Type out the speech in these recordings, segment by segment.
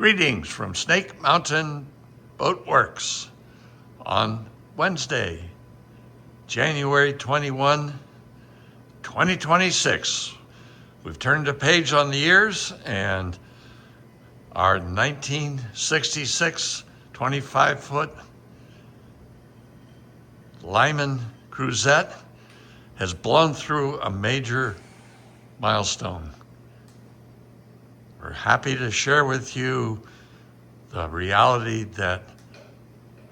Greetings from Snake Mountain Boat Works on Wednesday, January 21, 2026. We've turned a page on the years, and our 1966 25-foot Lyman Cruisette has blown through a major milestone. We're happy to share with you the reality that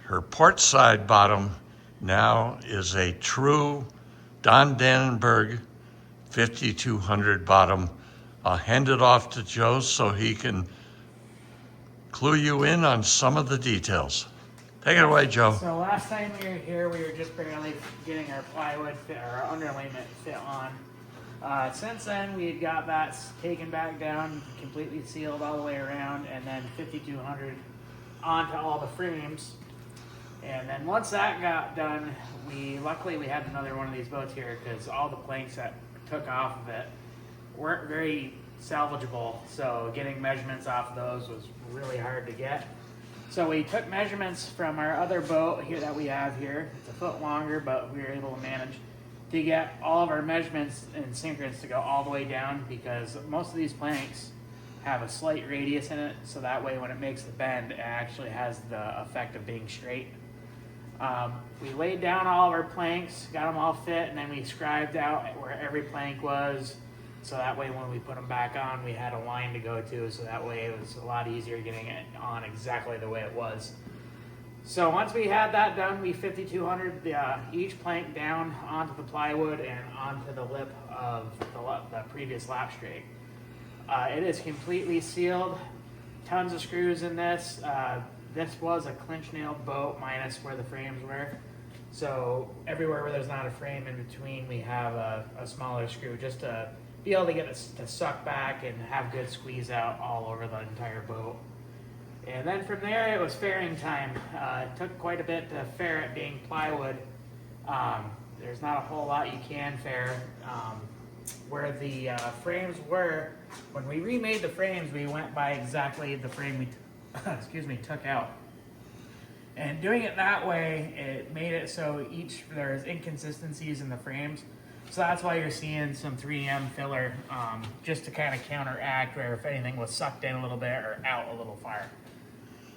her portside bottom now is a true Don Dannenberg 5200 bottom. I'll hand it off to Joe so he can clue you in on some of the details. Take it away, Joe. So last time we were here, we were just barely getting our plywood fit, our underlayment fit on. Since then, we had got that taken back down, completely sealed all the way around, and then 5200 onto all the frames. And then once that got done, luckily we had another one of these boats here because all the planks that took off of it weren't very salvageable. So getting measurements off of those was really hard to get. So we took measurements from our other boat here that we have here. It's a foot longer, but we were able to manage to get all of our measurements in synchronous to go all the way down, because most of these planks have a slight radius in it, so that way when it makes the bend, it actually has the effect of being straight. We laid down all of our planks, got them all fit, and then we scribed out where every plank was, so that way when we put them back on, we had a line to go to, so that way it was a lot easier getting it on exactly the way it was. So once we had that done, we 5200 each plank down onto the plywood and onto the lip of the previous lap strake. It is completely sealed, tons of screws in this. This was a clinch nailed boat minus where the frames were. So everywhere where there's not a frame in between, we have a smaller screw just to be able to get it to suck back and have good squeeze out all over the entire boat. And then from there, it was fairing time. It took quite a bit to fair it being plywood. There's not a whole lot you can fair. Where the frames were, when we remade the frames, we went by exactly the frame we took out. And doing it that way, it made it so there's inconsistencies in the frames. So that's why you're seeing some 3M filler, just to kind of counteract where if anything was sucked in a little bit or out a little far.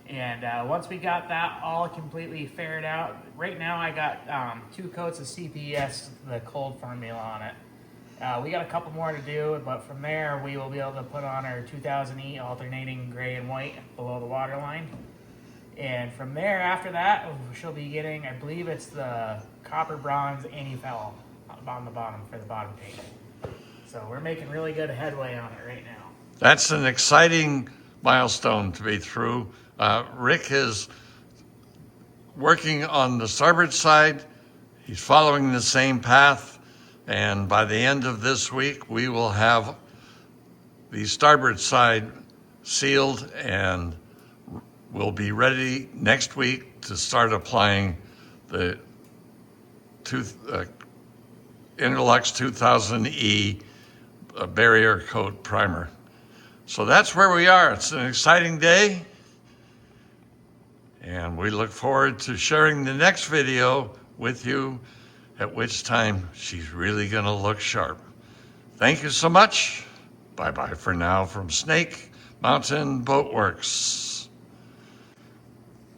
And once we got that all completely faired out, right now I got 2 coats of CPS, the cold formula on it. We got a couple more to do, but from there we will be able to put on our 2000E alternating gray and white below the waterline. And from there, after that, she'll be getting, I believe it's the copper bronze anti-foul on the bottom for the bottom paint. So we're making really good headway on it right now. That's an exciting milestone to be through. Rick is working on the starboard side. He's following the same path, and by the end of this week, we will have the starboard side sealed, and we'll be ready next week to start applying the Interlux 2000E barrier coat primer. So that's where we are. It's an exciting day, and we look forward to sharing the next video with you, at which time she's really going to look sharp. Thank you so much. Bye-bye for now from Snake Mountain Boat Works.